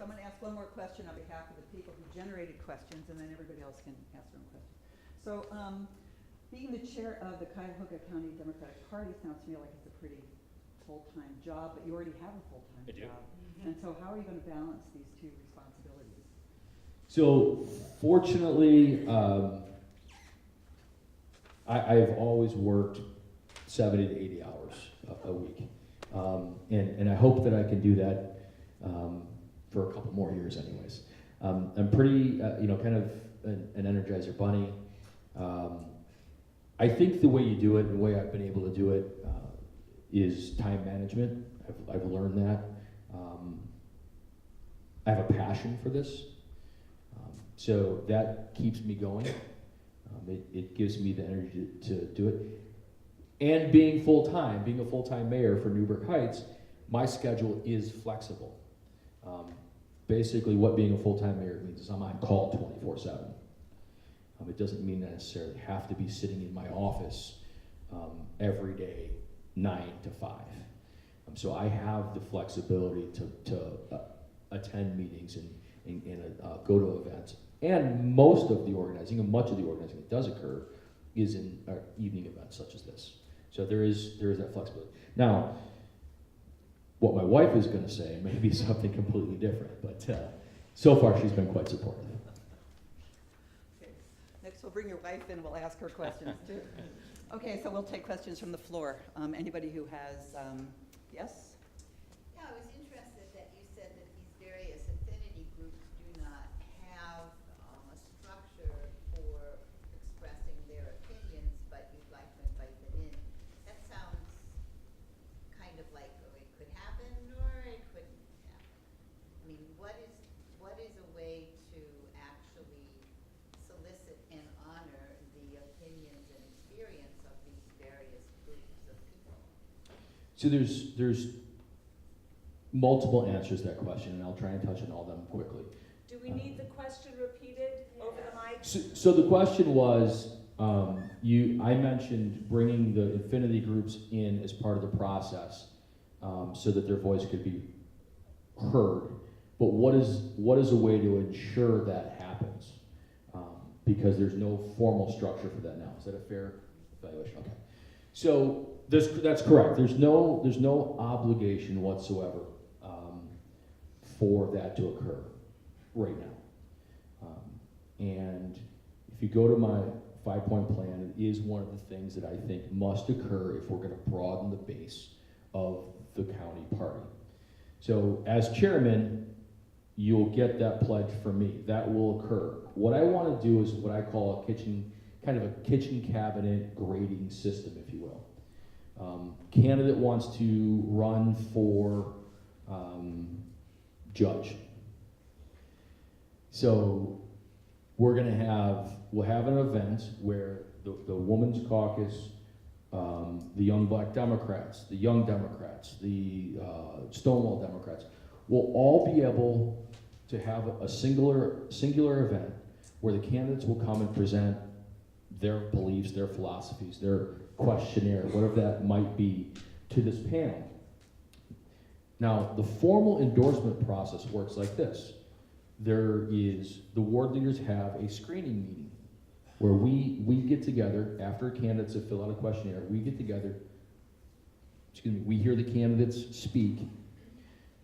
so I'm going to ask one more question on behalf of the people who generated questions, and then everybody else can ask their own questions. So, being the chair of the Cuyahoga County Democratic Party sounds to me like it's a pretty full-time job, but you already have a full-time job. And so how are you going to balance these two responsibilities? So fortunately, I've always worked 70 to 80 hours a week. And I hope that I can do that for a couple more years anyways. I'm pretty, kind of an Energizer bunny. I think the way you do it, and the way I've been able to do it, is time management. I've learned that. I have a passion for this, so that keeps me going. It gives me the energy to do it. And being a full-time mayor for Newburgh Heights, my schedule is flexible. Basically, what being a full-time mayor means is I'm on call 24/7. It doesn't mean I necessarily have to be sitting in my office every day, 9 to 5. So I have the flexibility to attend meetings and go to events. And most of the organizing, and much of the organizing that does occur, is in evening events such as this. So there is that flexibility. Now, what my wife is going to say may be something completely different, but so far she's been quite supportive. Okay. Next, we'll bring your wife in. We'll ask her questions too. Okay, so we'll take questions from the floor. Anybody who has, yes? Yeah, I was interested that you said that these various affinity groups do not have a structure for expressing their opinions, but you'd like to invite them in. That sounds kind of like, oh, it could happen or it couldn't happen. I mean, what is a way to actually solicit and honor the opinions and experience of these various groups of people? So there's multiple answers to that question, and I'll try and touch on all of them quickly. Do we need the question repeated over the mic? So the question was, I mentioned bringing the affinity groups in as part of the process so that their voice could be heard. But what is a way to ensure that happens? Because there's no formal structure for that now. Is that a fair evaluation? Okay. So that's correct. There's no obligation whatsoever for that to occur right now. And if you go to my 5-point plan, it is one of the things that I think must occur if we're going to broaden the base of the county party. So as chairman, you'll get that pledge from me. That will occur. What I want to do is what I call a kitchen cabinet grading system, if you will. Candidate wants to run for judge. So we'll have an event where the Women's Caucus, the Young Black Democrats, the Young Democrats, the Stonewall Democrats will all be able to have a singular event where the candidates will come and present their beliefs, their philosophies, their questionnaire, whatever that might be, to this panel. Now, the formal endorsement process works like this. The ward leaders have a screening meeting where we get together after candidates have filled out a questionnaire. We get together, we hear the candidates speak,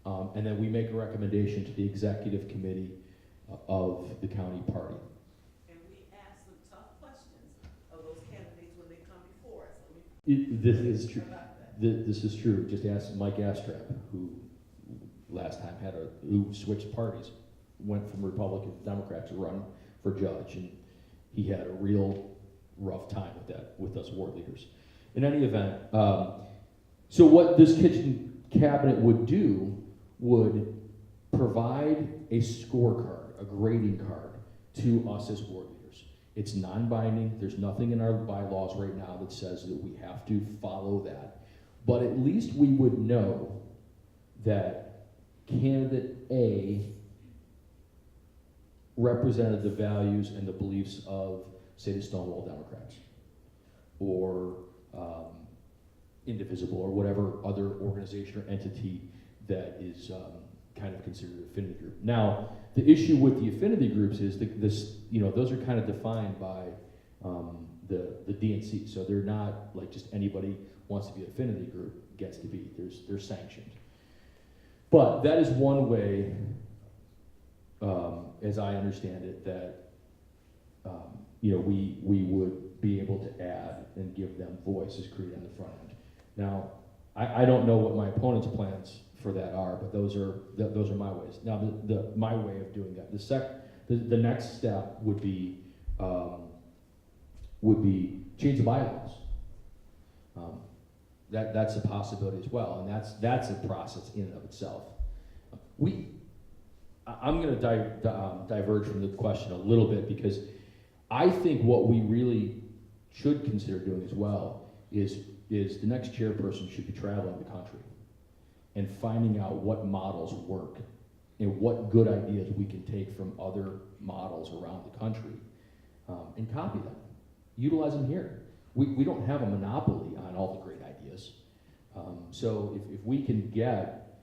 and then we make a recommendation to the executive committee of the county party. And we ask them tough questions of those candidates when they come before us. This is true. This is true. Just ask Mike Astrap, who last time who switched parties, went from Republican to Democrat to run for judge, and he had a real rough time with that, with us ward leaders. In any event, so what this kitchen cabinet would do would provide a scorecard, a grading card, to us as ward leaders. It's non-binding. There's nothing in our bylaws right now that says that we have to follow that. But at least we would know that candidate A represented the values and the beliefs of, say, the Stonewall Democrats, or Indivisible, or whatever other organization or entity that is kind of considered an affinity group. Now, the issue with the affinity groups is those are kind of defined by the DNC. So they're not like just anybody wants to be an affinity group gets to be. They're sanctioned. But that is one way, as I understand it, that we would be able to add and give them voice as created on the front end. Now, I don't know what my opponent's plans for that are, but those are my ways. Now, my way of doing that. The next step would be change the bylaws. That's a possibility as well, and that's a process in and of itself. I'm going to diverge from the question a little bit, because I think what we really should consider doing as well is the next chairperson should be traveling the country and finding out what models work and what good ideas we can take from other models around the country and copy them, utilize them here. We don't have a monopoly on all the great ideas. So if we can get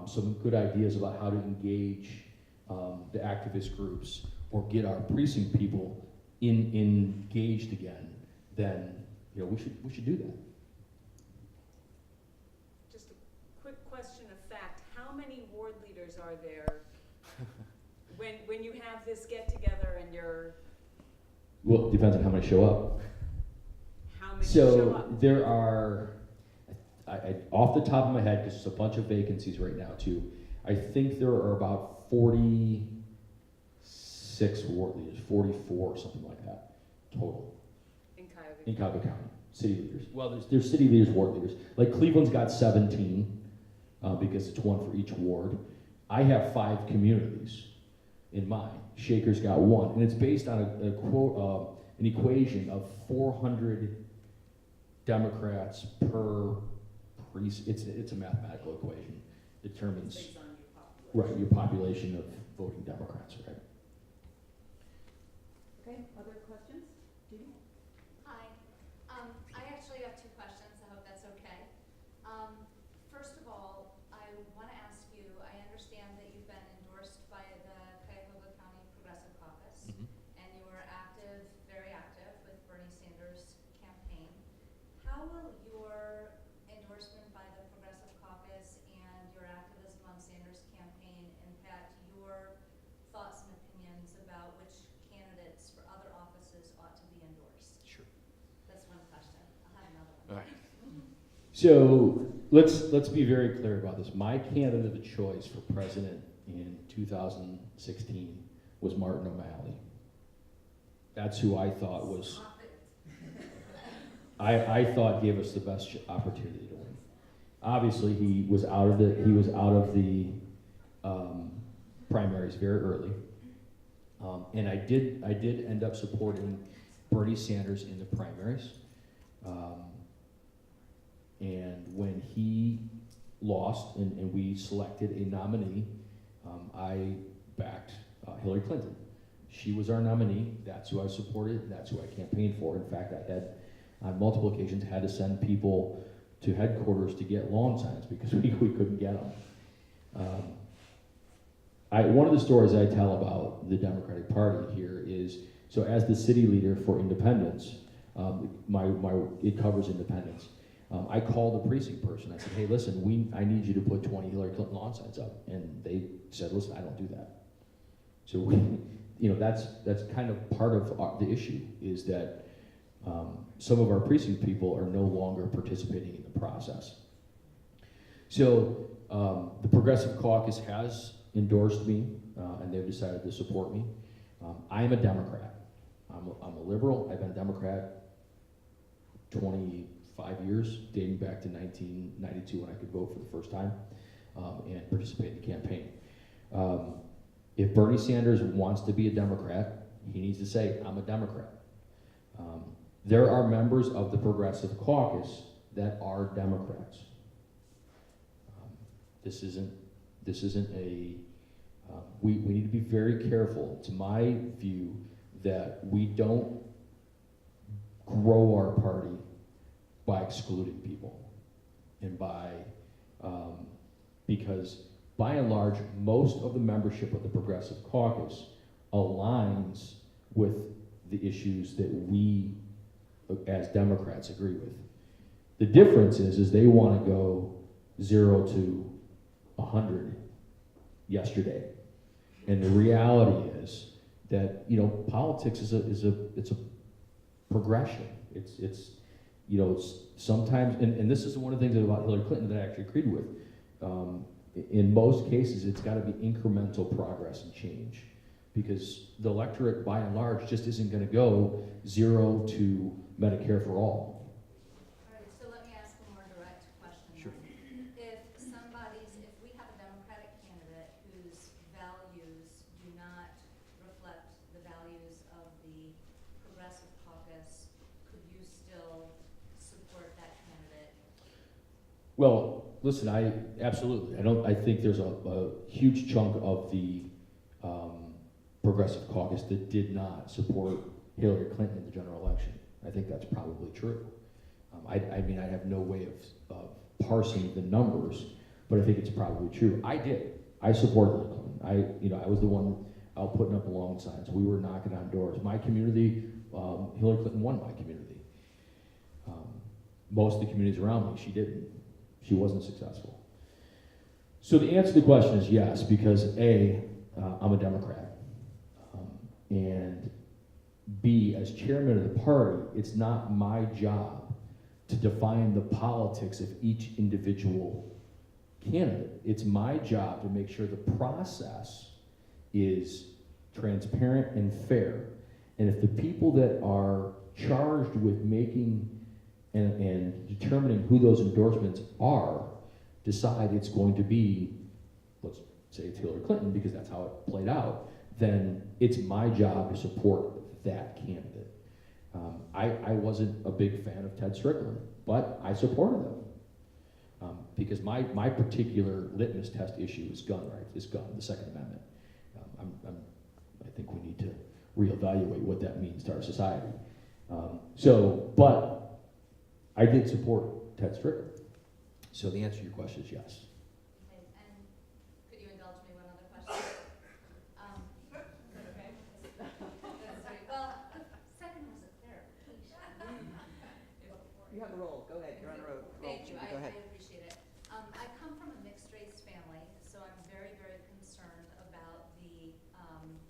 some good ideas about how to engage the activist groups or get our precinct people engaged again, then we should do that. Just a quick question of fact: how many ward leaders are there when you have this get together and you're? Well, it depends on how many show up. How many show up? So there are, off the top of my head, because there's a bunch of vacancies right now too, I think there are about 46 ward leaders, 44, something like that, total. In Cuyahoga County, city leaders. Well, there's city leaders, ward leaders. Like Cleveland's got 17, because it's one for each ward. I have 5 communities in mine. Shaker's got 1, and it's based on an equation of 400 Democrats per precinct. It's a mathematical equation. Determines Based on your population. right your population of voting Democrats, right? Okay, other questions? Judy? Hi. I actually have 2 questions. I hope that's okay. First of all, I want to ask you, I understand that you've been endorsed by the Cuyahoga County Progressive Caucus, and you were active, very active, with Bernie Sanders' campaign. How will your endorsement by the Progressive Caucus and your activism on Sanders' campaign impact your thoughts and opinions about which candidates for other offices ought to be endorsed? Sure. That's one question. I'll have another one. All right. So let's be very clear about this. My candidate of choice for president in 2016 was Martin O'Malley. That's who I thought was. I thought gave us the best opportunity to win. Obviously, he was out of the primaries very early, and I did end up supporting Bernie Sanders in the primaries. And when he lost and we selected a nominee, I backed Hillary Clinton. She was our nominee. That's who I supported. That's who I campaigned for. In fact, I had, on multiple occasions, had to send people to headquarters to get lawn signs because we couldn't get them. One of the stories I tell about the Democratic Party here is, so as the city leader for independence, it covers independence. I called the precinct person. I said, hey, listen, I need you to put 20 Hillary Clinton lawn signs up. And they said, listen, I don't do that. So that's kind of part of the issue, is that some of our precinct people are no longer participating in the process. So the Progressive Caucus has endorsed me, and they've decided to support me. I am a Democrat. I'm a liberal. I've been a Democrat 25 years, dating back to 1992 when I could vote for the first time and participate in the campaign. If Bernie Sanders wants to be a Democrat, he needs to say, I'm a Democrat. There are members of the Progressive Caucus that are Democrats. This isn't a, we need to be very careful, it's my view, that we don't grow our party by excluding people and by, because by and large, most of the membership of the Progressive Caucus aligns with the issues that we, as Democrats, agree with. The difference is they want to go 0 to 100 yesterday. And the reality is that, you know, politics is a progression. It's sometimes, and this is one of the things about Hillary Clinton that I actually agreed with. In most cases, it's got to be incremental progress and change, because the electorate, by and large, just isn't going to go 0 to Medicare for all. All right, so let me ask a more direct question. Sure. If we have a Democratic candidate whose values do not reflect the values of the Progressive Caucus, could you still support that candidate? Well, listen, absolutely. I think there's a huge chunk of the Progressive Caucus that did not support Hillary Clinton in the general election. I think that's probably true. I mean, I have no way of parsing the numbers, but I think it's probably true. I did. I supported Hillary Clinton. I was the one out putting up the lawn signs. We were knocking on doors. My community, Hillary Clinton won my community. Most of the communities around me, she didn't. She wasn't successful. So the answer to the question is yes, because A, I'm a Democrat, and B, as chairman of the party, it's not my job to define the politics of each individual candidate. It's my job to make sure the process is transparent and fair. And if the people that are charged with making and determining who those endorsements are decide it's going to be, let's say it's Hillary Clinton because that's how it played out, then it's my job to support that candidate. I wasn't a big fan of Ted Strickland, but I supported him because my particular litmus test issue is gun rights, the Second Amendment. I think we need to reevaluate what that means to our society. But I did support Ted Strickland. So the answer to your question is yes. Okay, and could you indulge me one other question? Okay. That's right. Well, the second was a clarification. You have the roll. Go ahead. You're on the road. Thank you, Go I ahead. appreciate it. I come from a mixed race family, so I'm very, very concerned about the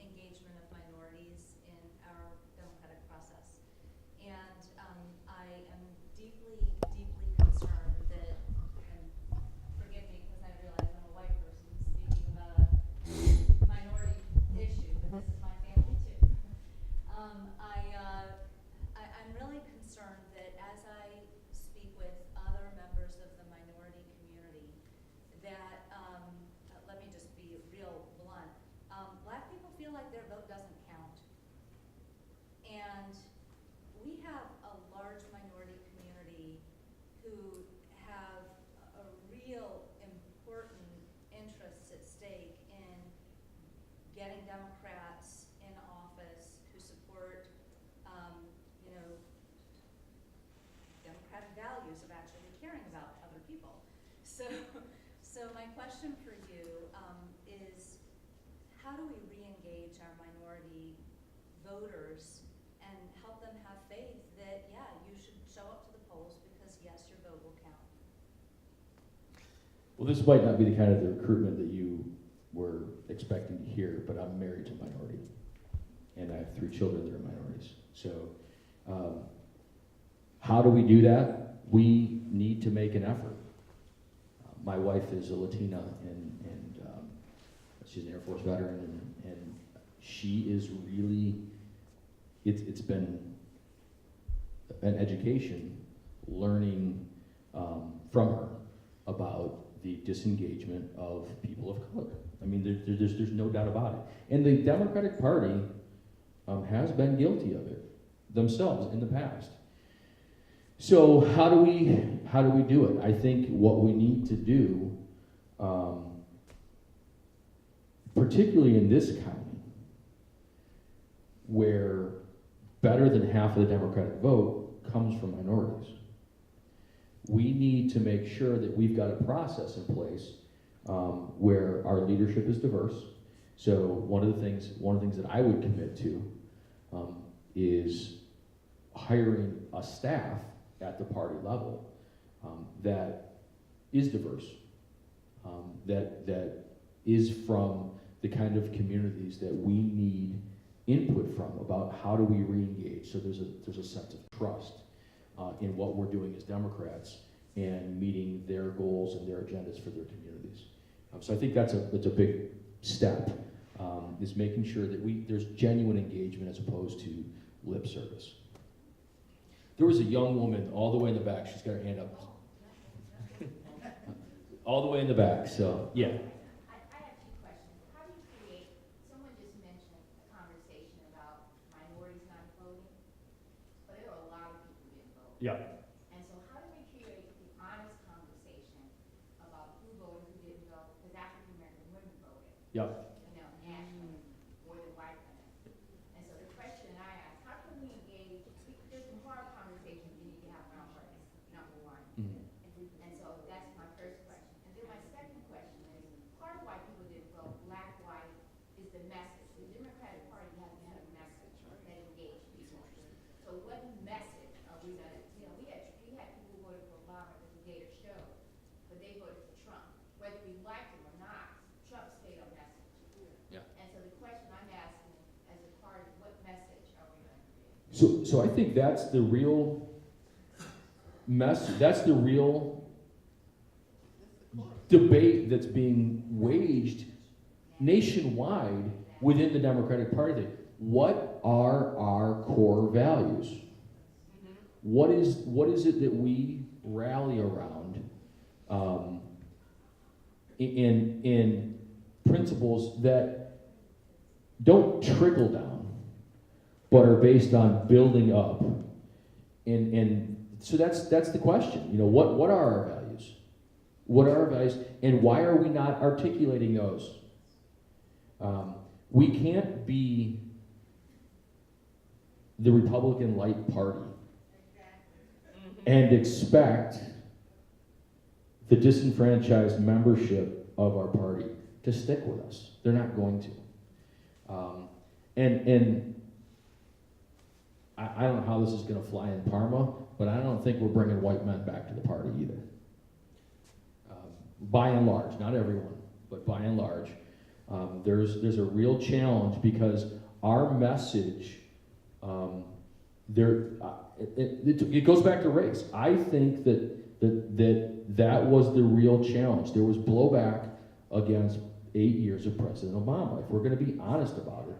engagement of minorities in our democratic process. And I am deeply, deeply concerned that, and forgive me because I realize I'm a white person speaking about a minority issue, but this is my family too. I'm really concerned that as I speak with other members of the minority community, that, let me just be real blunt, black people feel like their vote doesn't count. And we have a large minority community who have a real important interests at stake in getting Democrats in office who support, democratic values of actually caring about other people. So my question for you is, how do we re-engage our minority voters and help them have faith that, yeah, you should show up to the polls because, yes, your vote will count? Well, this might not be the kind of the recruitment that you were expecting to hear, but I'm married to a minority, and I have 3 children that are minorities. So how do we do that? We need to make an effort. My wife is a Latina, and she's an Air Force veteran, and she is really, it's been an education learning from her about the disengagement of people of color. I mean, there's no doubt about it. And the Democratic Party has been guilty of it themselves in the past. So how do we do it? I think what we need to do, particularly in this county, where better than half of the Democratic vote comes from minorities, we need to make sure that we've got a process in place where our leadership is diverse. So one of the things that I would commit to is hiring a staff at the party level that is diverse, that is from the kind of communities that we need input from about how do we re-engage. So there's a sense of trust in what we're doing as Democrats and meeting their goals and their agendas for their communities. So I think that's a big step, is making sure that there's genuine engagement as opposed to lip service. There was a young woman all the way in the back. She's got her hand up. All the way in the back, so yeah. I have two questions. How do you create, someone just mentioned a conversation about minorities not voting, but there are a lot of people who didn't vote. Yeah. And so how do we create the honest conversation about who voted, who didn't vote, because African American women voted, Yeah. you know, nationally, more than white women. And so the question I ask, how can we engage, there's some hard conversations you need to have around race, number one. Mhm. And so that's my first question. And then my second question is, part of why people didn't vote, black, white, is the message. The Democratic Party hasn't had a message that engaged people. So what message are we gonna, you know, we had people who voted for Obama because the data showed, but they voted for Trump. Whether we liked him or not, Trump stayed on message. Yeah. And so the question I'm asking as a party, what message are we gonna create? So I think that's the real that's the real debate that's being waged nationwide within the Democratic Party. What are our core values? What is it that we rally around in principles that don't trickle down, but are based on building up? And so that's the question. You know, what are our values? What are our values, and why are we not articulating those? We can't be the Republican light party and expect the disenfranchised membership of our party to stick with us. They're not going to. And I don't know how this is going to fly in Parma, but I don't think we're bringing white men back to the party either. By and large, not everyone, but by and large, there's a real challenge because our message, it goes back to race. I think that was the real challenge. There was blowback against 8 years of President Obama. If we're going to be honest about it,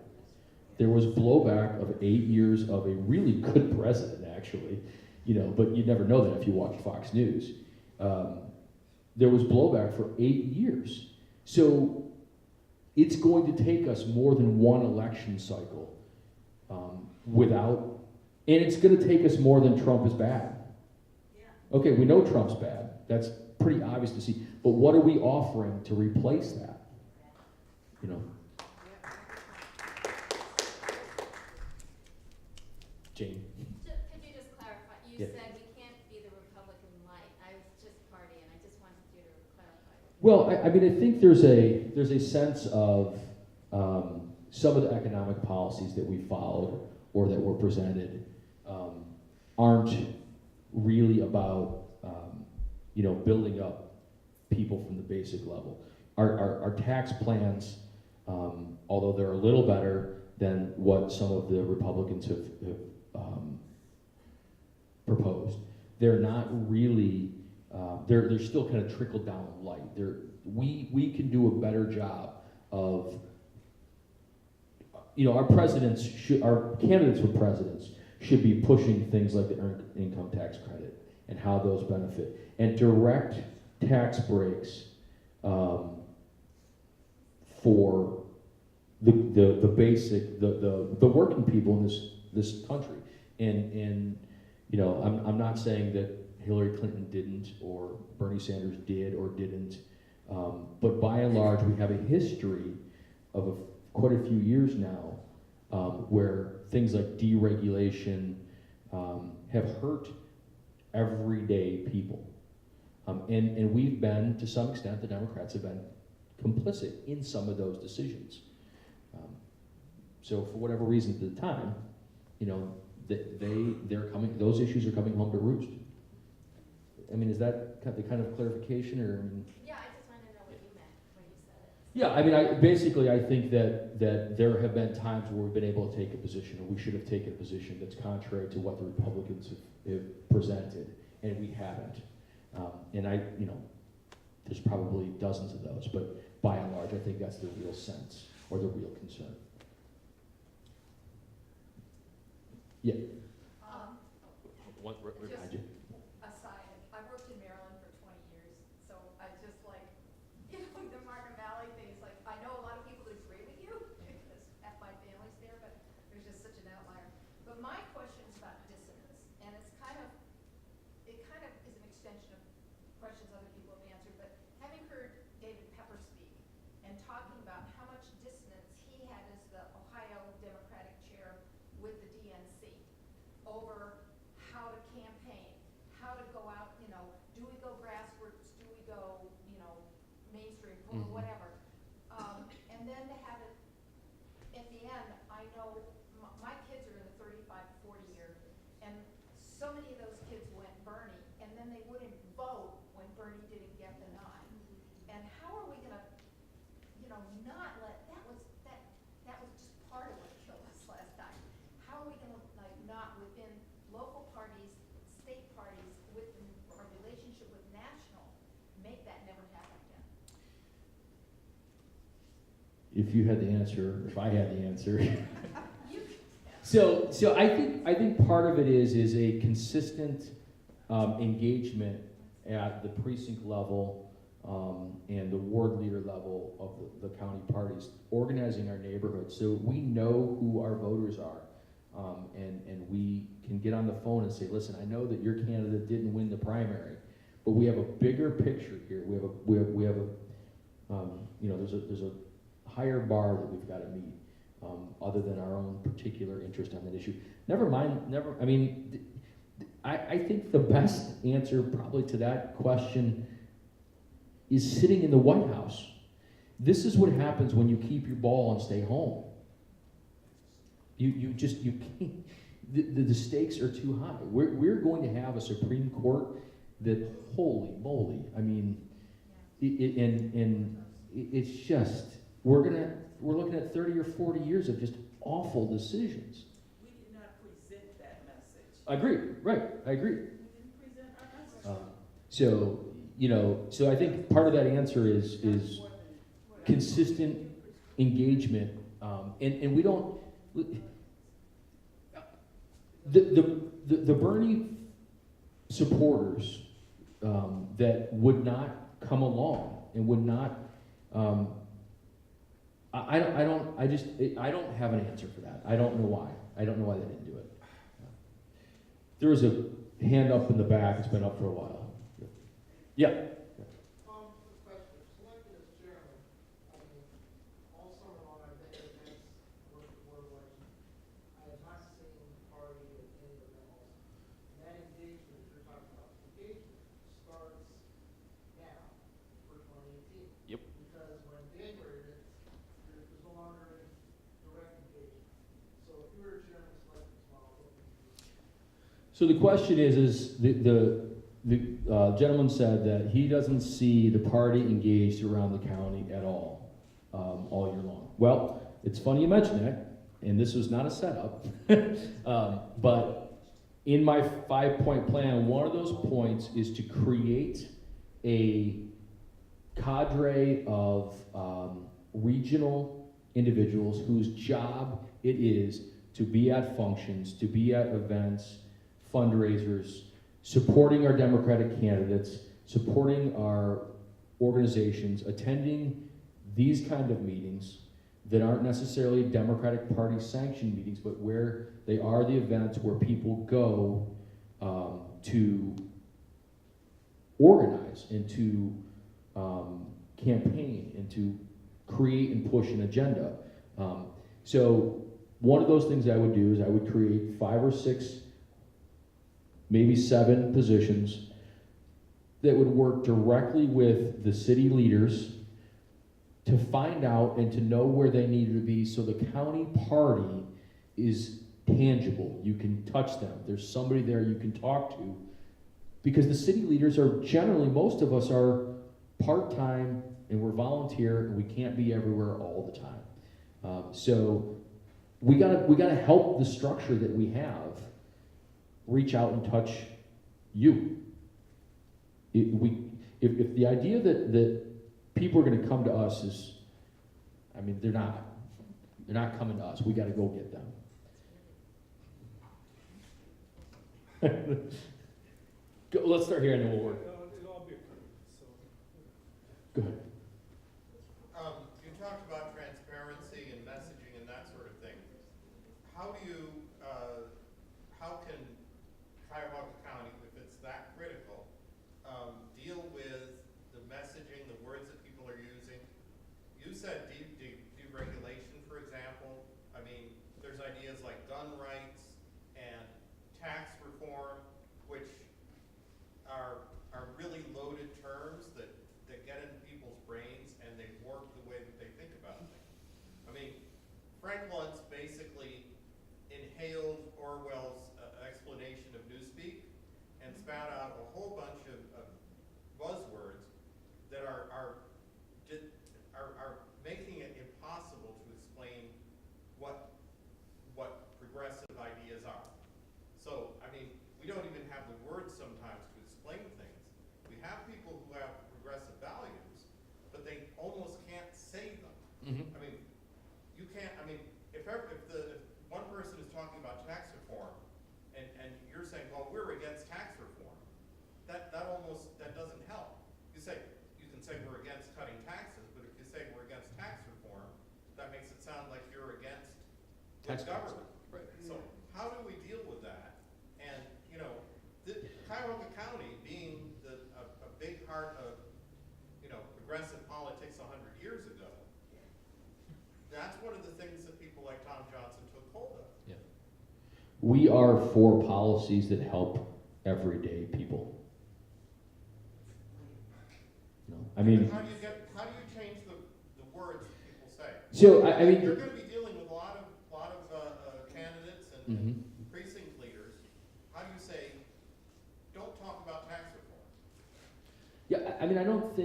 there was blowback of 8 years of a really good president, actually, you know. But you never know that if you watch Fox News. There was blowback for 8 years, so it's going to take us more than one election cycle and it's going to take us more than Trump is bad. Okay, we know Trump's bad. That's pretty obvious to see. But what are we offering to replace that? You know. Jane. Could you just clarify? You Yeah. said we can't be the Republican light. I was just party, and I just wanted you to clarify. Well, I mean, I think there's a sense of some of the economic policies that we followed or that were presented aren't really about building up people from the basic level. Our tax plans, although they're a little better than what some of the Republicans have proposed, they're not really. They're still kind of trickle down light. We can do a better job of. Our candidates for presidents should be pushing things like the earned income tax credit and how those benefit, and direct tax breaks for the basic the working people in this country. And I'm not saying that Hillary Clinton didn't or Bernie Sanders did or didn't, but by and large we have a history of quite a few years now where things like deregulation have hurt everyday people. And we've been, to some extent, the Democrats have been complicit in some of those decisions. So for whatever reason at the time, you know, those issues are coming home to roost. I mean, is that the kind of clarification, or? I mean, Yeah, I just wanted to know what you meant when you said it. yeah, I mean, I think that there have been times where we've been able to take a position, or we should have taken a position that's contrary to what the Republicans have presented, and we haven't. And there's probably dozens of those, but by and large, I think that's the real sense, or the real concern. Yeah. One right behind you. Aside, I've worked in Maryland for 20 years, so I just like, the Markham Valley thing is like, I know a lot of people that agree with you, because my family's there, but there's just such an outlier. But my question is about dissonance, and it kind of is an extension of questions other people have answered, but having heard David Pepper speak and talking about how much dissonance he had as the Ohio Democratic chair with the DNC over how to campaign, how to go out, do we go grassroots, do we go, mainstream, or whatever. And then to have it, at the end, I know my kids are in the 35 to 40 year, and so many of those kids went Bernie, and then they wouldn't vote when Bernie didn't get the nod. And how are we gonna, not let, that was just part of what killed us last time. How are we gonna, not within local parties, state parties, with our relationship with national, make that never happen again? If you had the answer, if I had the answer. You So I think part of it is a consistent engagement at the precinct level and the ward leader level of the county parties, organizing our neighborhoods so we know who our voters are, and we can get on the phone and say, listen, I know that your candidate didn't win the primary, but we have a bigger picture here. We have a there's a higher bar that we've got to meet. Other than our own particular interest on that issue. I think the best answer probably to that question is sitting in the White House. This is what happens when you keep your ball and stay home. You can't, the stakes are too high. We're going to have a Supreme Court that, holy moly, it's just, we're looking at 30 or 40 years of just awful decisions. We did not present that message. I agree, right, I agree. We didn't present our message. So I think part of that answer is consistent engagement, and we don't, the Bernie supporters that would not come along and would not, I don't have an answer for that. I don't know why. I don't know why they didn't do it. There was a hand up in the back. It's been up for a while. Yeah. Question. Selected as chairman, all summer long I've been at events, worked at board elections. I have not seen the party at any of them also. And that engagement you're talking about, engagement starts now for 2018. Yep. Because when January hit, there's no longer any direct engagement. So if you were a chairman selected tomorrow, what would you do? So the question is the gentleman said that he doesn't see the party engaged around the county at all year long. Well, it's funny you mention that, and this was not a setup, but in my 5-point plan, one of those points is to create a cadre of regional individuals whose job it is to be at functions, to be at events, fundraisers, supporting our Democratic candidates, supporting our organizations, attending these kind of meetings that aren't necessarily Democratic Party sanctioned meetings, but where they are the events where people go to organize and to campaign and to create and push an agenda. So one of those things I would do is I would create 5 or 6, maybe 7 positions that would work directly with the city leaders to find out and to know where they needed to be so the county party is tangible. You can touch them. There's somebody there you can talk to. Because the city leaders are generally, most of us are part-time and we're volunteer and we can't be everywhere all the time. So we gotta help the structure that we have reach out and touch you. If the idea that people are going to come to us is, I mean, they're not coming to us. We got to go get them. Let's start here and then we'll work. It'll all be approved, so. Go ahead. You talked about transparency and messaging and that sort of thing. How can Cuyahoga County, if it's that critical, deal with the messaging, the words that people are using? You said deregulation, for example. I mean, there's ideas like gun rights and tax reform, which are really loaded terms that get into people's brains and they warp the way that they think about things. I mean, Frank Luntz basically inhaled Orwell's explanation of Newspeak and spat out a whole bunch of buzzwords that are making it impossible to explain what progressive ideas are. So, I mean, we don't even have the words sometimes to explain things. We have people who have progressive values, but they almost can't say them. Mm-hmm. I mean, you can't, I mean, if one person is talking about tax reform and you're saying, well, we're against tax reform, that doesn't help. You can say we're against cutting taxes, but if you say we're against tax reform, that makes it sound like you're against Tax government. Right. So how do we deal with that? And, you know, Cuyahoga County being a big part of, you know, progressive politics 100 years ago, that's one of the things that people like Tom Johnson took hold of. Yeah. We are for policies that help everyday people. No, I mean, How do you change the words that people say? so I mean, You're going to be dealing with a lot of candidates and Mhm. precinct leaders. How do you say, don't talk about tax reform? yeah, I mean, I don't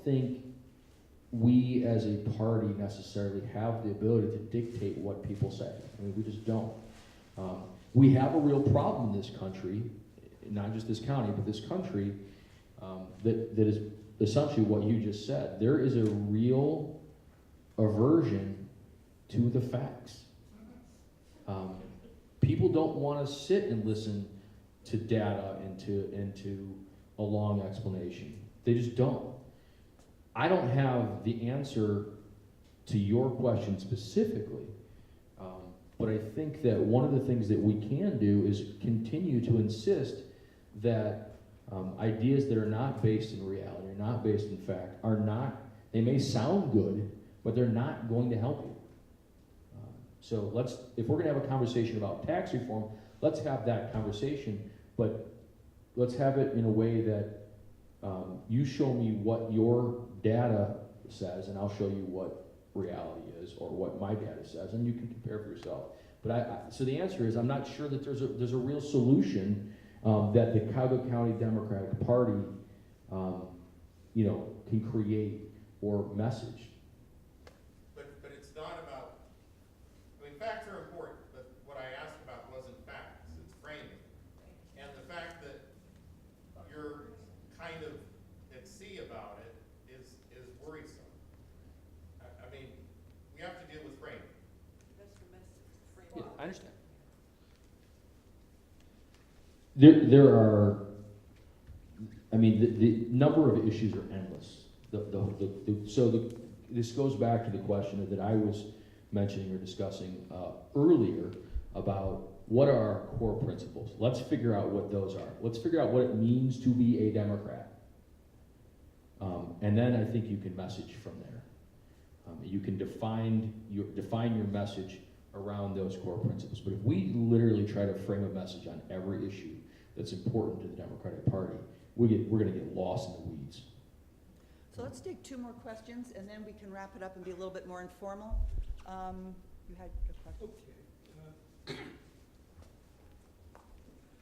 think we as a party necessarily have the ability to dictate what people say. I mean, we just don't. We have a real problem in this country, not just this county, but this country, that is essentially what you just said. There is a real aversion to the facts. People don't want to sit and listen to data and to a long explanation. They just don't. I don't have the answer to your question specifically, but I think that one of the things that we can do is continue to insist that ideas that are not based in reality, are not based in fact, they may sound good, but they're not going to help you. So if we're going to have a conversation about tax reform, let's have that conversation, but let's have it in a way that you show me what your data says, and I'll show you what reality is, or what my data says, and you can compare for yourself. But so the answer is, I'm not sure that there's a real solution that the Cuyahoga County Democratic Party, can create or message. But it's not about, I mean, facts are important, but what I asked about wasn't facts, it's framing. And the fact that you're kind of at sea about it is worrisome. I mean, we have to deal with framing. That's the message, Yeah, frame. I understand. There are, I mean, the number of issues are endless. This goes back to the question that I was mentioning or discussing earlier about what are our core principles. Let's figure out what those are. Let's figure out what it means to be a Democrat. And then I think you can message from there. You can define your message around those core principles. But if we literally try to frame a message on every issue that's important to the Democratic Party, we're gonna get lost in the weeds. So let's take two more questions, and then we can wrap it up and be a little bit more informal. You had a question? Okay.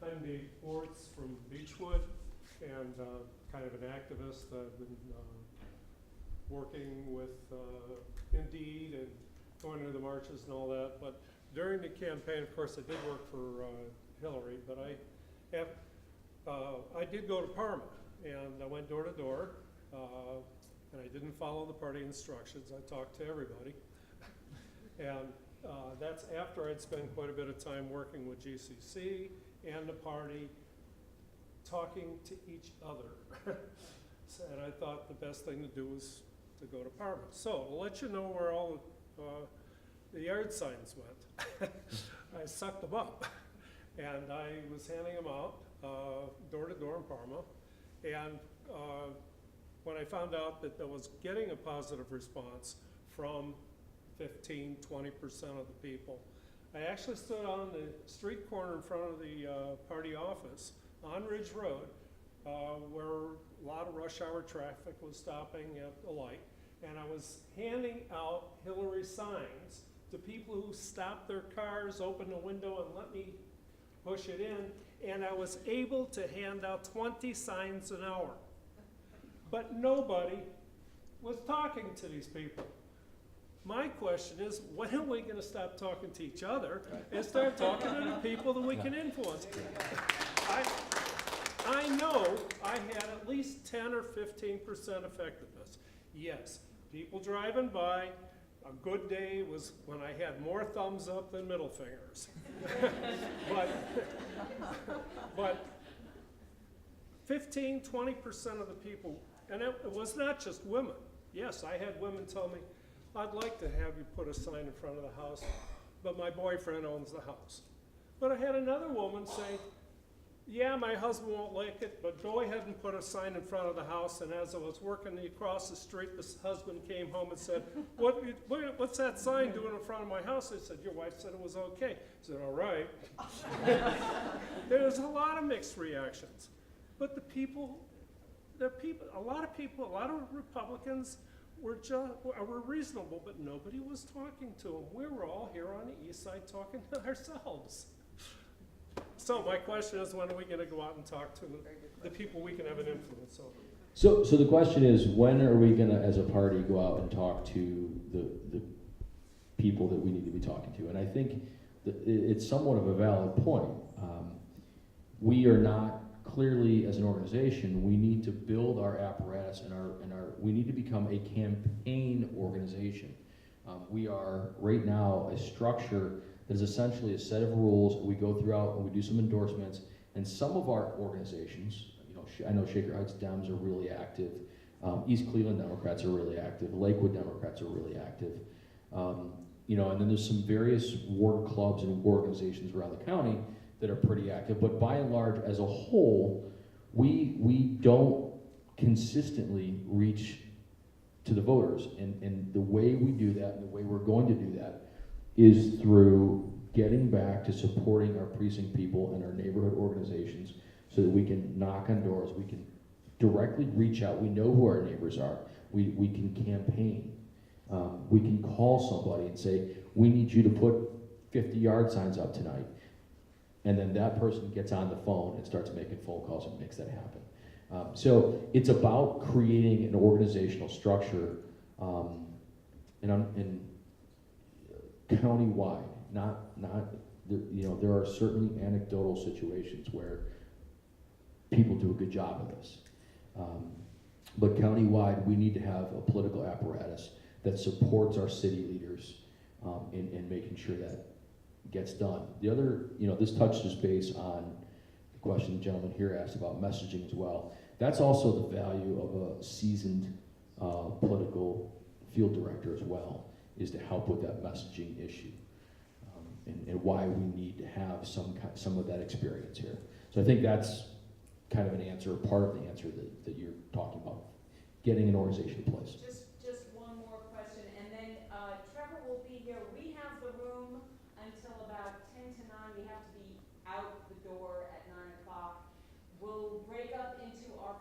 I'm Dave Forts from Beechwood, and kind of an activist. I've been working with Indeed and going to the marches and all that. But during the campaign, of course, I did work for Hillary, but I did go to Parma, and I went door to door, and I didn't follow the party instructions. I talked to everybody. And that's after I'd spent quite a bit of time working with GCC and the party, talking to each other. And I thought the best thing to do was to go to Parma. So to let you know where all the yard signs went, I sucked them up. And I was handing them out door to door in Parma. And when I found out that I was getting a positive response from 15, 20% of the people, I actually stood on the street corner in front of the party office on Ridge Road, where a lot of rush hour traffic was stopping at the light, and I was handing out Hillary signs to people who stopped their cars, opened the window, and let me push it in, and I was able to hand out 20 signs an hour. But nobody was talking to these people. My question is, when are we going to stop talking to each other and start talking to the people that we can influence? I know I had at least 10 or 15% effectiveness. Yes, people driving by, a good day was when I had more thumbs up than middle fingers. but 15, 20% of the people, and it was not just women. Yes, I had women tell me, I'd like to have you put a sign in front of the house, but my boyfriend owns the house. But I had another woman say, yeah, my husband won't like it, but go ahead and put a sign in front of the house. And as I was working across the street, this husband came home and said, what's that sign doing in front of my house? I said, your wife said it was okay. I said, all right. There was a lot of mixed reactions. But a lot of Republicans were reasonable, but nobody was talking to them. We were all here on the east side talking to ourselves. So my question is, when are we going to go out and talk to the people we can have an influence over? So the question is, when are we going to, as a party, go out and talk to the people that we need to be talking to? And I think that it's somewhat of a valid point. We are not clearly, as an organization, we need to build our apparatus and we need to become a campaign organization. We are right now a structure that is essentially a set of rules. We go throughout and we do some endorsements, and some of our organizations, I know Shaker Heights Dems are really active, East Cleveland Democrats are really active, Lakewood Democrats are really active, and then there's some various ward clubs and organizations around the county that are pretty active, but by and large, as a whole, we don't consistently reach to the voters, and the way we do that, and the way we're going to do that, is through getting back to supporting our precinct people and our neighborhood organizations so that we can knock on doors, we can directly reach out, we know who our neighbors are, we can campaign, we can call somebody and say, we need you to put 50 yard signs up tonight. And then that person gets on the phone and starts making phone calls and makes that happen. So it's about creating an organizational structure and county-wide, there are certainly anecdotal situations where people do a good job of this. But county-wide, we need to have a political apparatus that supports our city leaders in making sure that gets done. The other, this touches base on the question the gentleman here asked about messaging as well. That's also the value of a seasoned political field director as well, is to help with that messaging issue, and why we need to have some of that experience here. So I think that's kind of an answer, part of the answer that you're talking about, getting an organization in place. Just one more question, and then Trevor will be here. We have the room until about 10 to 9. We have to be out the door at 9 o'clock. We'll break up into our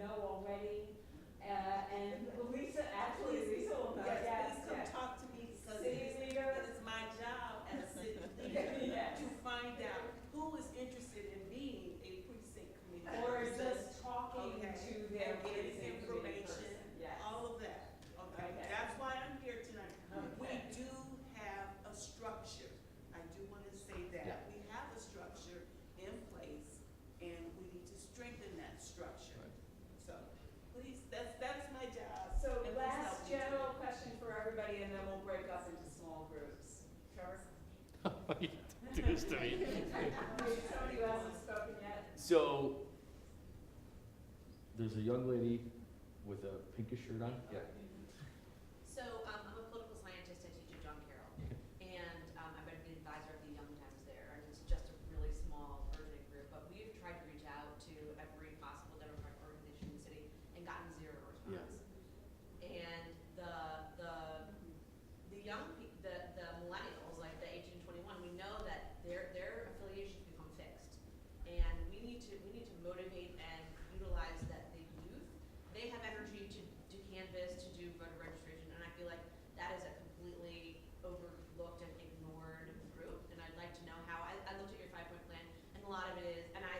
know already. And Lisa will know. Yes, please come talk to me, because City leader. it is my job as a city leader Yes. to find out who is interested in being a precinct committee. Or person. just talking Okay. to their And getting precinct committee information, person. Yes. all of that. Okay, Okay. that's why I'm here tonight. We Okay. do have a structure. I do want to say that. Yeah. We have a structure in place, and we need to strengthen that structure. So, please, that's my job. So And please last help me. general question for everybody, and then we'll break up into small groups. Trevor? Do this to me. Somebody who hasn't spoken yet? So, there's a young lady with a pinkish shirt on. Yeah. So, I'm a political scientist. I teach at John Carroll, and I've been the advisor of the Young Times there, and it's just a really small, urgent group. But we've tried to reach out to every possible Democratic organization in the city and gotten zero response. And the young the millennials, like the 18 to 21, we know that their affiliations become fixed, and we need to motivate and utilize that the youth. They have energy to canvass, to do voter registration, and I feel like that is a completely overlooked and ignored group. And I'd like to know how. I looked at your 5-point plan, and a lot of it is, and I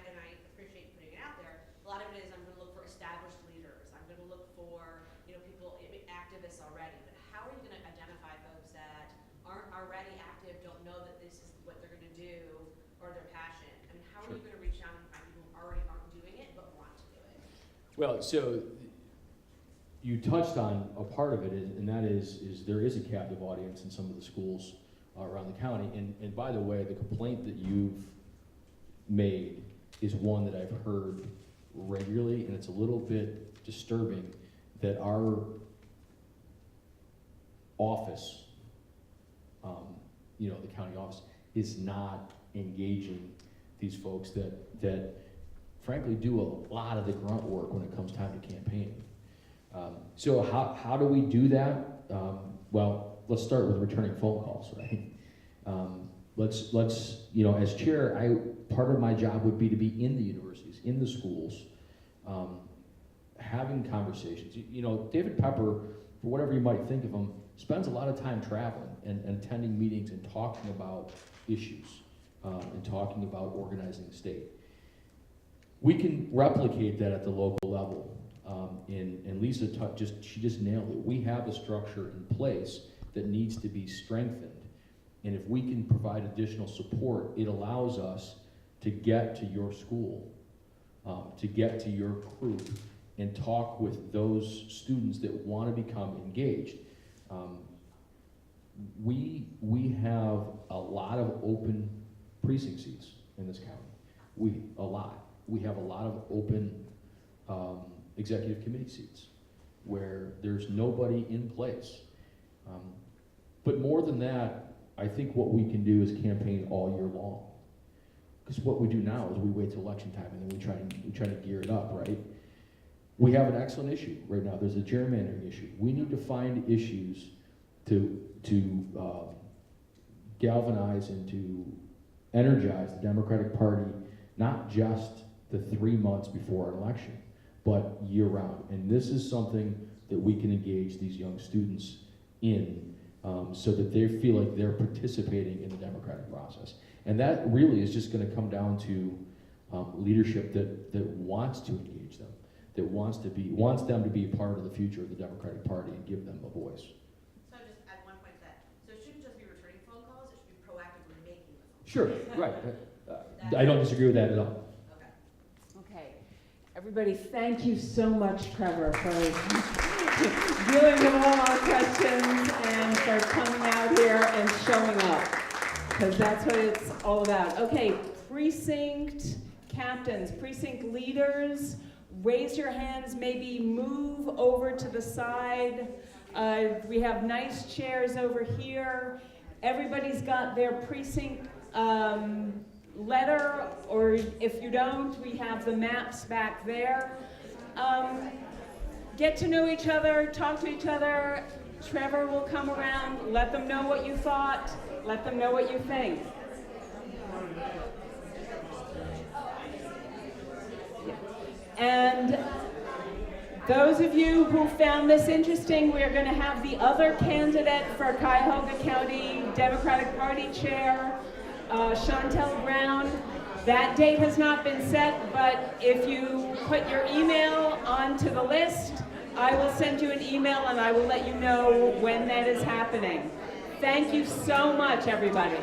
appreciate putting it out there. A lot of it is I'm going to look for established leaders. I'm going to look for people, activists already. But how are you going to identify folks that aren't already active, don't know that this is what they're going to do, or their passion? I mean, how are you going to reach out and find people who already aren't doing it but want to do it? Well, so you touched on a part of it, and that is there is a captive audience in some of the schools around the county. And by the way, the complaint that you've made is one that I've heard regularly, and it's a little bit disturbing that our office, the county office, is not engaging these folks that frankly do a lot of the grunt work when it comes time to campaign. So how do we do that? Well, let's start with returning phone calls, right? Let's as chair, part of my job would be to be in the universities, in the schools, having conversations. David Pepper, for whatever you might think of him, spends a lot of time traveling and attending meetings and talking about issues and talking about organizing the state. We can replicate that at the local level. And Lisa just nailed it. We have a structure in place that needs to be strengthened. And if we can provide additional support, it allows us to get to your school, to get to your group, and talk with those students that want to become engaged. We have a lot of open precinct seats in this county. We have a lot of open executive committee seats where there's nobody in place. But more than that, I think what we can do is campaign all year long. Because what we do now is we wait till election time and then we try to gear it up, right? We have an excellent issue right now. There's a gerrymandering issue. We need to find issues to galvanize and to energize the Democratic Party, not just the 3 months before an election, but year round. And this is something that we can engage these young students in so that they feel like they're participating in the democratic process. And that really is just going to come down to leadership that wants to engage them, that wants them to be a part of the future of the Democratic Party and give them a voice. So just add one point to that. So it shouldn't just be returning phone calls, it should be proactively making the phone calls. Sure, right. I don't disagree with that at all. Okay. Okay. Everybody, thank you so much, Trevor, for dealing with all our questions and for coming out here and showing up, because that's what it's all about. Okay, precinct captains, precinct leaders, raise your hands, maybe move over to the side. We have nice chairs over here. Everybody's got their precinct letter, or if you don't, we have the maps back there. Get to know each other, talk to each other. Trevor will come around, let them know what you thought, let them know what you think. And Those of you who found this interesting, we are going to have the other candidate for Cuyahoga County Democratic Party Chair, Chantel Brown. That date has not been set, but if you put your email onto the list, I will send you an email and I will let you know when that is happening. Thank you so much, everybody.